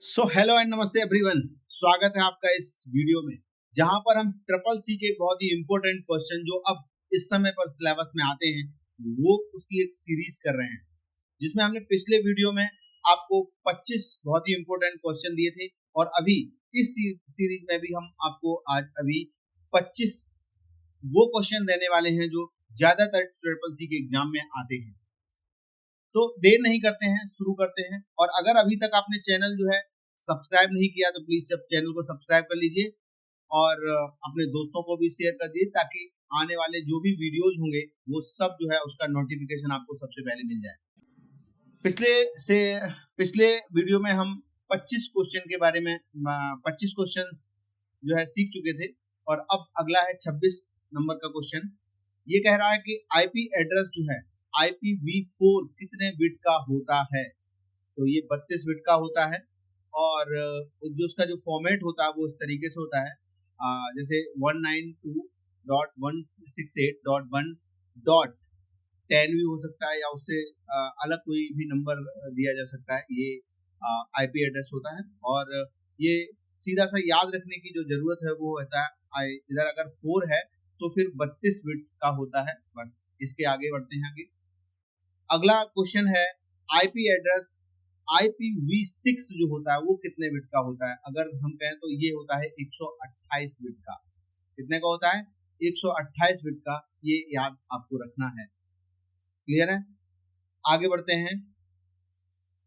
Hello and नमस्ते everyone. स्वागत है आपका इस वीडियो में जहां पर हम ट्रिपल सी के बहुत ही इंपॉर्टेंट क्वेश्चन जो अब इस समय पर सिलेबस में आते हैं वो उसकी एक सीरीज कर रहे हैं, जिसमें हमने पिछले वीडियो में आपको 25 बहुत ही इंपॉर्टेंट क्वेश्चन दिए थे और अभी इस सीरीज में भी हम आपको आज अभी 25 वो क्वेश्चन देने वाले हैं जो ज्यादातर ट्रिपल सी के एग्जाम में आते हैं। तो देर नहीं करते हैं, शुरू करते हैं। और अगर अभी तक आपने चैनल जो है सब्सक्राइब नहीं किया तो प्लीज जब चैनल को सब्सक्राइब कर लीजिए और अपने दोस्तों को भी शेयर कर दीजिए ताकि आने वाले जो भी वीडियोज होंगे वो सब जो है उसका नोटिफिकेशन आपको सबसे पहले मिल जाए। पिछले से पिछले वीडियो में हम 25 क्वेश्चन के बारे में 25 क्वेश्चंस जो है सीख चुके थे और अब अगला है 26 नंबर का क्वेश्चन। ये कह रहा है कि आईपी एड्रेस जो है IPv4 कितने बिट का होता है। तो ये 32 बिट का होता है और जो उसका जो फॉर्मेट होता है वो इस तरीके से होता है, जैसे 192.168.1.10 भी हो सकता है या उससे अलग कोई भी नंबर दिया जा सकता है। ये आईपी एड्रेस होता है और ये सीधा सा याद रखने की जो जरूरत है वो होता है, इधर अगर 4 है तो फिर 32 बिट का होता है। बस इसके आगे बढ़ते हैं। आगे अगला क्वेश्चन है आईपी एड्रेस IPv6 जो होता है वो कितने बिट का होता है। अगर हम कहें तो ये होता है 128 बिट का। कितने का होता है? 128 बिट का। ये याद आपको रखना है। क्लियर है? आगे बढ़ते हैं।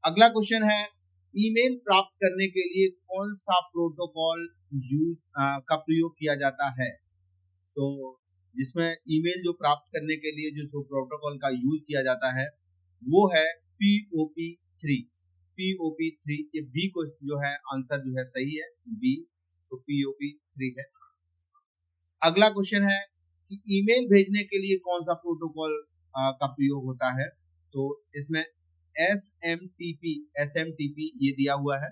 अगला क्वेश्चन है ईमेल प्राप्त करने के लिए कौन सा प्रोटोकॉल का प्रयोग किया जाता है। तो जिसमें ईमेल जो प्राप्त करने के लिए जो प्रोटोकॉल का यूज किया जाता है वो है POP3। POP3 ये बी को जो है आंसर जो है सही है बी, तो POP3 है। अगला क्वेश्चन है कि ईमेल भेजने के लिए कौन सा प्रोटोकॉल का प्रयोग होता है। तो इसमें SMTP ये दिया हुआ है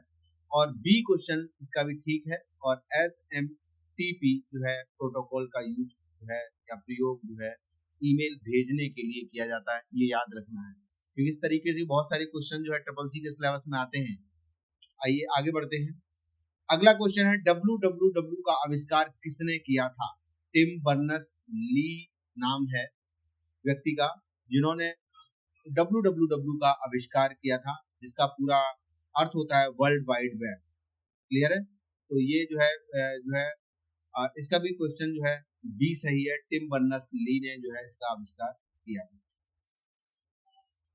और बी क्वेश्चन इसका भी ठीक है और SMTP जो है प्रोटोकॉल का यूज जो है या प्रयोग जो है ईमेल भेजने के लिए किया जाता है। ये याद रखना है क्योंकि इस तरीके से बहुत सारे क्वेश्चन जो है ट्रिपल सी के सिलेबस में आते हैं। आइए आगे बढ़ते हैं। अगला क्वेश्चन है www का आविष्कार किसने किया था। टिम बर्नर्स ली नाम है व्यक्ति का जिन्होंने www का आविष्कार किया था, जिसका पूरा अर्थ होता है वर्ल्ड वाइड वेब। क्लियर है? तो ये जो है इसका भी क्वेश्चन जो है बी सही है। टिम बर्नर्स ली ने जो है इसका आविष्कार किया था।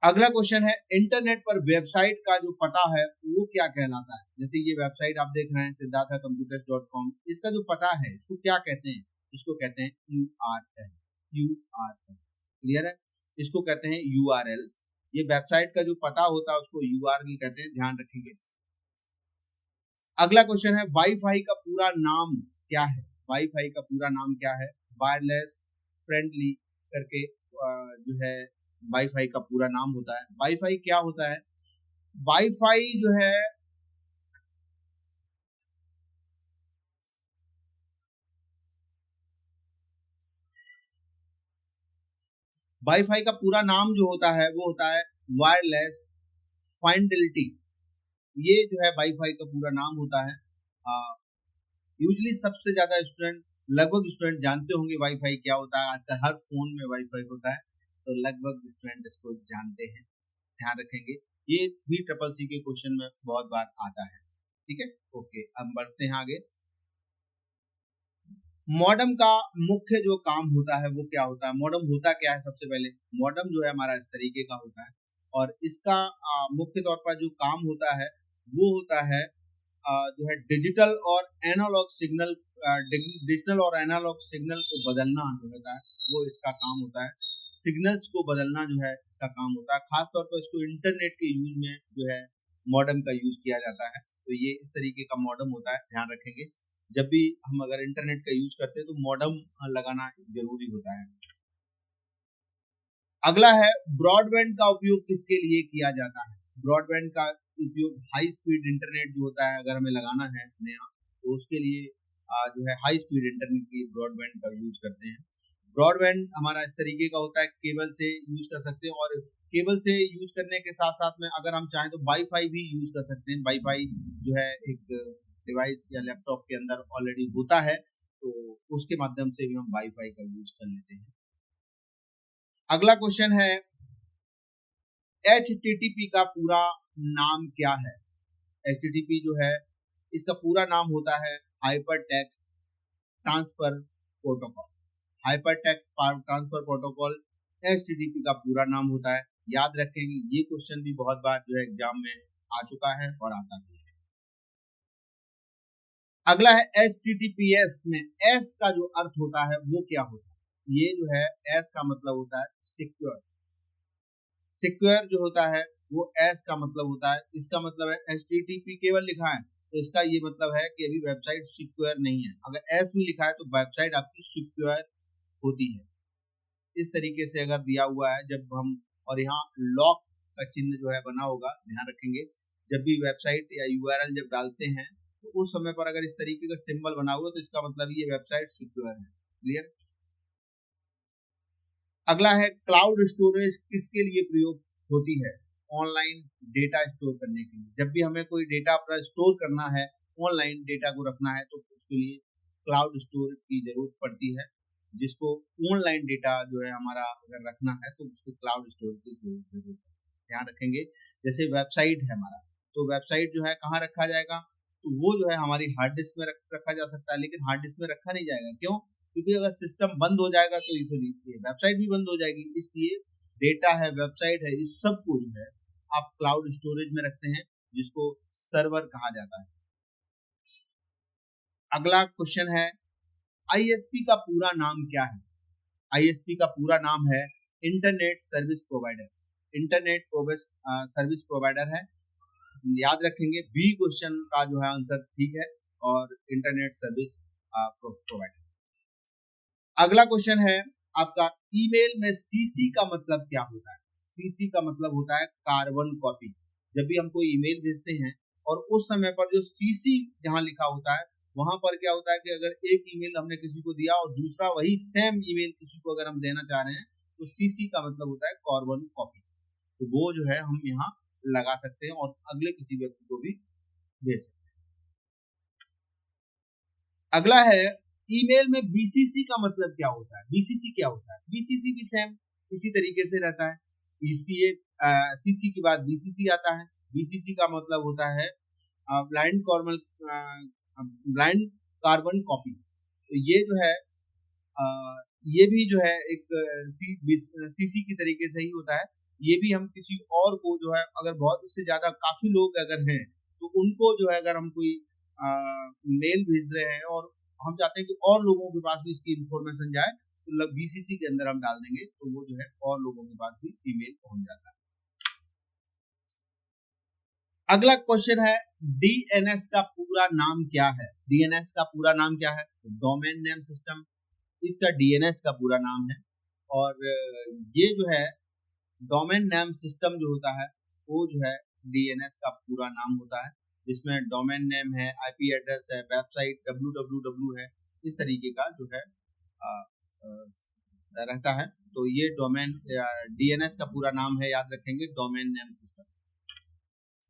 अगला क्वेश्चन है इंटरनेट पर वेबसाइट का जो पता है वो क्या कहलाता है। जैसे ये वेबसाइट आप देख रहे हैं siddharthacomputers.com, इसका जो पता है इसको क्या कहते हैं? इसको कहते हैं URL। क्लियर है? इसको कहते हैं URL। ये वेबसाइट का जो पता होता है उसको URL कहते हैं, ध्यान रखेंगे। अगला क्वेश्चन है वाईफाई का पूरा नाम क्या है। वाईफाई का पूरा नाम क्या है? वायरलेस फ्रेंडली करके जो है वाईफाई का पूरा नाम होता है। वाईफाई क्या होता है? वाईफाई जो है वाईफाई का पूरा नाम जो होता है वो होता है वायरलेस फाइडेलिटी। ये जो है वाईफाई का पूरा नाम होता है। यूजली सबसे ज्यादा स्टूडेंट लगभग स्टूडेंट जानते होंगे वाईफाई क्या होता है। आजकल हर फोन में वाईफाई होता है तो लगभग स्टूडेंट इसको जानते हैं, ध्यान रखेंगे। ये भी ट्रिपल सी के क्वेश्चन में बहुत बार आता है। ठीक है, ओके। अब बढ़ते हैं आगे। मॉडेम का मुख्य जो काम होता है वो क्या होता है। मॉडेम होता क्या है? सबसे पहले मॉडेम जो है हमारा इस तरीके का होता है और इसका मुख्य तौर पर जो काम होता है वो होता है जो है डिजिटल और एनालॉग सिग्नल को बदलना जो होता है वो इसका काम होता है। सिग्नल्स को बदलना जो है इसका काम होता है। खास तौर पर इसको इंटरनेट के यूज में जो है मॉडेम का यूज किया जाता है। तो ये इस तरीके का मॉडेम होता है, ध्यान रखेंगे। जब भी हम अगर इंटरनेट का यूज करते हैं तो मॉडेम लगाना जरूरी होता है। अगला है ब्रॉडबैंड का उपयोग किसके लिए किया जाता है। ब्रॉडबैंड का उपयोग हाई स्पीड इंटरनेट जो होता है अगर हमें लगाना है नया तो उसके लिए जो है हाई स्पीड इंटरनेट के लिए ब्रॉडबैंड का यूज करते हैं। ब्रॉडबैंड हमारा इस तरीके का होता है, केबल से यूज कर सकते हैं और केबल से यूज करने के साथ साथ में अगर हम चाहें तो वाईफाई भी यूज कर सकते हैं। वाईफाई जो है एक डिवाइस या लैपटॉप के अंदर ऑलरेडी होता है, तो उसके माध्यम से भी हम वाईफाई का यूज कर लेते हैं। अगला क्वेश्चन है HTTP का पूरा नाम क्या है? HTTP जो है इसका पूरा नाम होता है hyper text transfer protocol. Hyper text transfer protocol HTTP का पूरा नाम होता है। याद रखेंगे, ये क्वेश्चन भी बहुत बार जो है एग्जाम में आ चुका है और आता भी है। अगला है HTTPS में S का जो अर्थ होता है वो क्या होता है? ये जो है S का मतलब होता है सिक्योर। सिक्योर जो होता है वो S का मतलब होता है, इसका मतलब है HTTP केवल लिखा है तो इसका ये मतलब है कि अभी वेबसाइट सिक्योर नहीं है। अगर S में लिखा है तो वेबसाइट आपकी सिक्योर होती है। इस तरीके से अगर दिया हुआ है जब हम, और यहाँ लॉक का चिन्ह जो है बना होगा, ध्यान रखेंगे जब भी वेबसाइट या URL जब डालते हैं तो उस समय पर अगर इस तरीके का सिंबल बना हुआ तो इसका मतलब ये वेबसाइट सिक्योर है। क्लियर? अगला है क्लाउड स्टोरेज किसके लिए प्रयोग होती है? ऑनलाइन डेटा स्टोर करने के लिए। जब भी हमें कोई डेटा अपना स्टोर करना है, ऑनलाइन डेटा को रखना है, तो उसके लिए क्लाउड स्टोरेज की जरूरत पड़ती है। जिसको ऑनलाइन डेटा जो है हमारा अगर रखना है तो उसको क्लाउड स्टोरेज की जरूरत है। ध्यान रखेंगे जैसे वेबसाइट है हमारा, तो वेबसाइट जो है कहाँ रखा जाएगा? तो वो जो है हमारी हार्ड डिस्क में रखा जा सकता है, लेकिन हार्ड डिस्क में रखा नहीं जाएगा। क्यों? क्योंकि अगर सिस्टम बंद हो जाएगा तो ये वेबसाइट भी बंद हो जाएगी। इसलिए डेटा है, वेबसाइट है, इस सब को जो है आप क्लाउड स्टोरेज में रखते हैं, जिसको सर्वर कहा जाता है। अगला क्वेश्चन है ISP का पूरा नाम क्या है? ISP का पूरा नाम है internet service provider. Internet service provider है। याद रखेंगे बी क्वेश्चन का जो है आंसर ठीक है, और इंटरनेट सर्विस प्रोवाइडर। अगला क्वेश्चन है आपका ईमेल में CC का मतलब क्या होता है? CC का मतलब होता है कार्बन कॉपी। जब भी हम कोई ईमेल भेजते हैं और उस समय पर जो CC जहां लिखा होता है वहां पर क्या होता है कि अगर एक ईमेल हमने किसी को दिया और दूसरा वही सेम ईमेल किसी को अगर हम देना चाह रहे हैं तो CC का मतलब होता है कार्बन कॉपी। तो वो जो है हम यहाँ लगा सकते हैं और अगले किसी व्यक्ति को भी भेज सकते हैं। अगला है ईमेल में BCC का मतलब क्या होता है? BCC क्या होता है? BCC भी सेम इसी तरीके से रहता है। CC के बाद BCC आता है। BCC का मतलब होता है ब्लाइंड कार्बन कॉपी। तो ये जो है ये भी जो है एक CC की तरीके से ही होता है। ये भी हम किसी और को जो है अगर बहुत इससे ज्यादा काफी लोग अगर हैं तो उनको जो है अगर हम कोई मेल भेज रहे हैं और हम चाहते हैं कि और लोगों के पास भी इसकी इंफॉर्मेशन जाए तो BCC के अंदर हम डाल देंगे तो वो जो है और लोगों के पास भी ईमेल पहुंच जाता है। अगला क्वेश्चन है DNS का पूरा नाम क्या है? DNS का पूरा नाम क्या है? डोमेन नेम सिस्टम, इसका DNS का पूरा नाम है। और ये जो है डोमेन नेम सिस्टम जो होता है वो जो है DNS का पूरा नाम होता है, जिसमें डोमेन नेम है, IP एड्रेस है, वेबसाइट www है, इस तरीके का जो है रहता है। तो ये डोमेन DNS का पूरा नाम है, याद रखेंगे डोमेन नेम सिस्टम।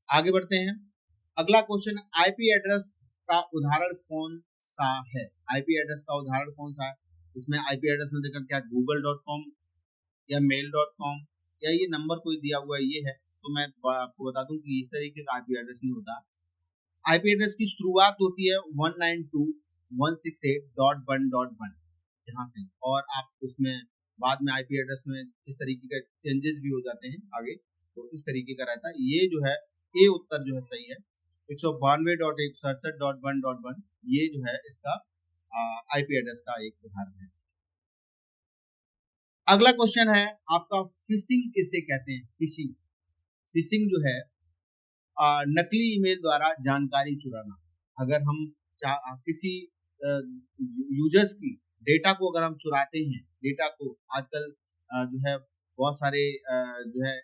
आगे बढ़ते हैं। अगला क्वेश्चन IP एड्रेस का उदाहरण कौन सा है? IP एड्रेस का उदाहरण कौन सा है? इसमें IP एड्रेस में देखा क्या google.com या mail.com या ये नंबर कोई दिया हुआ ये है, तो मैं आपको बता दूं कि इस तरीके का IP एड्रेस नहीं होता। IP एड्रेस की शुरुआत होती है 192.168.1.1 यहाँ से, और आप उसमें बाद में IP एड्रेस में इस तरीके का चेंजेस भी हो जाते हैं आगे, तो इस तरीके का रहता है। ये जो है ए उत्तर जो है सही है। 192.167.1.1 ये जो है इसका IP एड्रेस का एक उदाहरण है। अगला क्वेश्चन है आपका फिशिंग किसे कहते हैं? फिशिंग, फिशिंग जो है नकली ईमेल द्वारा जानकारी चुराना। अगर हम किसी यूजर्स की डेटा को अगर हम चुराते हैं, डेटा को आजकल जो है बहुत सारे जो है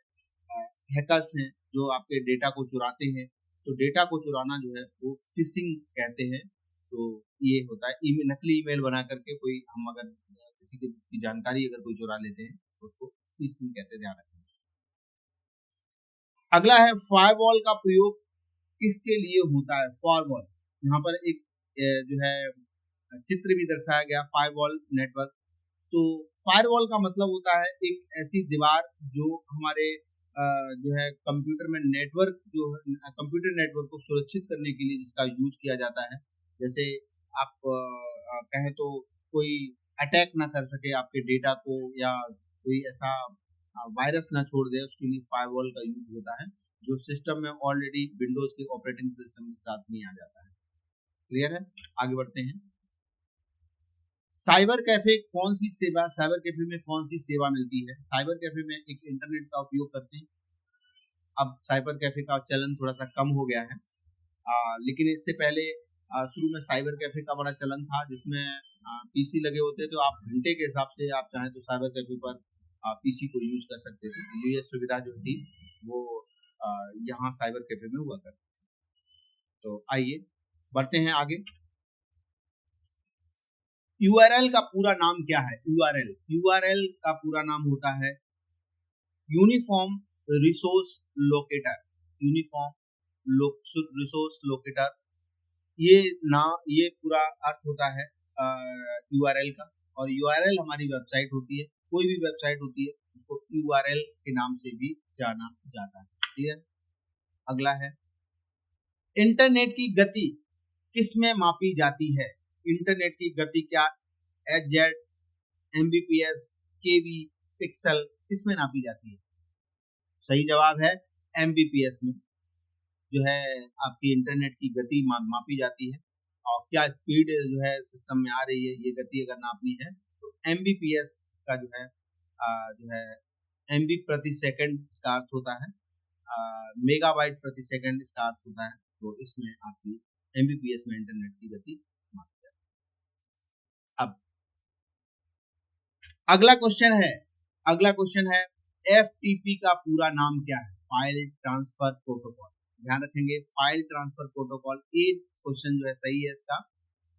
हैकर्स हैं जो आपके डेटा को चुराते हैं, तो डेटा को चुराना जो है वो फिशिंग कहते हैं। तो ये होता है नकली ईमेल बना करके कोई हम अगर किसी की जानकारी अगर कोई चुरा लेते हैं तो उसको फिशिंग कहते हैं, ध्यान रखें। अगला है फायरवॉल का प्रयोग किसके लिए होता है। फायरवॉल, यहाँ पर एक जो है चित्र भी दर्शाया गया फायरवॉल नेटवर्क। तो फायरवॉल का मतलब होता है एक ऐसी दीवार जो हमारे जो है कंप्यूटर में नेटवर्क, जो कंप्यूटर नेटवर्क को सुरक्षित करने के लिए जिसका यूज किया जाता है। जैसे आप कहें तो कोई अटैक ना कर सके आपके डेटा को, या कोई ऐसा वायरस ना छोड़ दे, उसके लिए फायरवॉल का यूज होता है, जो सिस्टम में ऑलरेडी विंडोज के ऑपरेटिंग सिस्टम के साथ नहीं आ जाता है। क्लियर है, आगे बढ़ते हैं। साइबर कैफे कौन सी सेवा, साइबर कैफे में कौन सी सेवा मिलती है। साइबर कैफे में एक इंटरनेट का उपयोग करते हैं। अब साइबर कैफे का चलन थोड़ा सा कम हो गया है, लेकिन इससे पहले शुरू में साइबर कैफे का बड़ा चलन था, जिसमें पीसी लगे होते, तो आप घंटे के हिसाब से आप चाहें तो साइबर कैफे पर पीसी को यूज कर सकते थे। तो ये सुविधा जो थी वो यहाँ साइबर कैफे में हुआ करती। तो आइए बढ़ते हैं आगे। यूआरएल का पूरा नाम क्या है। यूआरएल का पूरा नाम होता है uniform resource locator. Uniform resource locator, ये पूरा अर्थ होता है यूआरएल का। और यूआरएल हमारी वेबसाइट होती है, कोई भी वेबसाइट होती है उसको यूआरएल के नाम से भी जाना जाता है। क्लियर। अगला है, इंटरनेट की गति किस में मापी जाती है। इंटरनेट की गति क्या एचजेड, एमबीपीएस, केबी, पिक्सल, किस में नापी जाती है। सही जवाब है एमबीपीएस में जो है आपकी इंटरनेट की गति मापी जाती है। और क्या स्पीड जो है सिस्टम में आ रही है, ये गति अगर नापनी है तो एमबीपीएस का जो है एमबी प्रति सेकंड इसका अर्थ होता है, मेगाबाइट प्रति सेकंड इसका अर्थ होता है। तो इसमें आपकी एमबीपीएस में इंटरनेट की गति मापी जाती है। अब अगला क्वेश्चन है एफटीपी का पूरा नाम क्या है। File transfer protocol. ध्यान रखेंगे, फाइल ट्रांसफर प्रोटोकॉल एक क्वेश्चन जो है सही है इसका।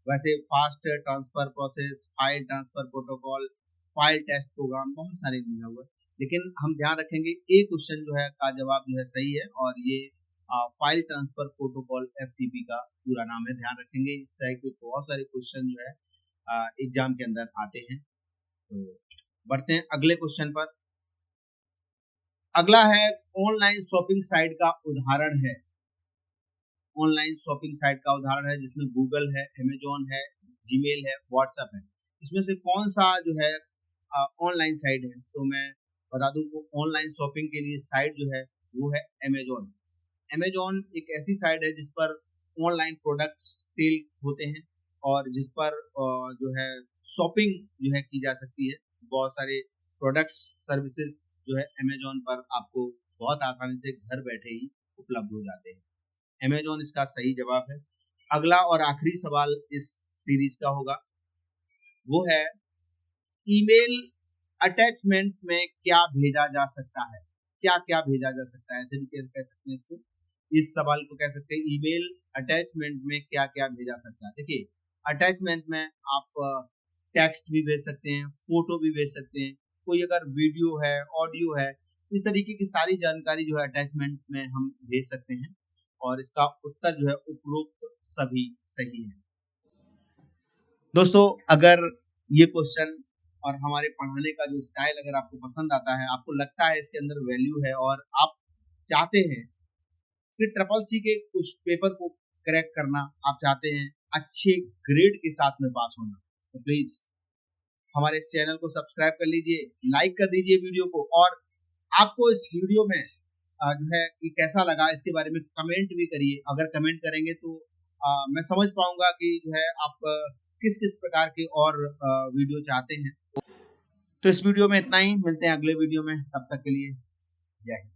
वैसे fast transfer process, file transfer protocol, file test program, बहुत सारे लिखा हुआ है, लेकिन हम ध्यान रखेंगे एक क्वेश्चन जो है का जवाब जो है सही है, और ये फाइल ट्रांसफर प्रोटोकॉल एफटीपी का पूरा नाम है। ध्यान रखेंगे, इस तरह के बहुत सारे क्वेश्चन जो है एग्जाम के अंदर आते हैं। तो बढ़ते हैं अगले क्वेश्चन पर। अगला है ऑनलाइन शॉपिंग साइट का उदाहरण है। ऑनलाइन शॉपिंग साइट का उदाहरण है जिसमें गूगल है, अमेजोन है, जीमेल है, व्हाट्सएप है। इसमें से कौन सा जो है ऑनलाइन साइट है। तो मैं बता दूं को ऑनलाइन शॉपिंग के लिए साइट जो है वो है अमेजोन। अमेजोन एक ऐसी साइट है जिस पर ऑनलाइन प्रोडक्ट्स सेल होते हैं और जिस पर जो है शॉपिंग जो है की जा सकती है। बहुत सारे प्रोडक्ट्स सर्विसेज जो है अमेजोन पर आपको बहुत आसानी से घर बैठे ही उपलब्ध हो जाते हैं। अमेजोन इसका सही जवाब है। अगला और आखिरी सवाल इस सीरीज का होगा, वो है ईमेल अटैचमेंट में क्या भेजा जा सकता है। क्या क्या भेजा जा सकता है, ऐसे भी कह सकते हैं इसको। इस सवाल को कह सकते हैं ईमेल अटैचमेंट में क्या क्या भेजा सकता है। देखिए, अटैचमेंट में आप टेक्स्ट भी भेज सकते हैं, फोटो भी भेज सकते हैं, कोई अगर वीडियो है, ऑडियो है, इस तरीके की सारी जानकारी जो है अटैचमेंट में हम भेज सकते हैं। और इसका उत्तर जो है उपरोक्त सभी सही है। दोस्तों, अगर ये क्वेश्चन और हमारे पढ़ाने का जो स्टाइल अगर आपको पसंद आता है, आपको लगता है इसके अंदर वैल्यू है और आप चाहते हैं कि ट्रिपल सी के कुछ पेपर को क्रैक करना, आप चाहते हैं अच्छे ग्रेड के साथ में पास होना, तो प्लीज हमारे इस चैनल को सब्सक्राइब कर लीजिए, लाइक कर दीजिए वीडियो को, और आपको इस वीडियो में जो है ये कैसा लगा इसके बारे में कमेंट भी करिए। अगर कमेंट करेंगे तो मैं समझ पाऊंगा कि जो है आप किस किस प्रकार के और वीडियो चाहते हैं। तो इस वीडियो में इतना ही, मिलते हैं अगले वीडियो में, तब तक के लिए जय हिंद।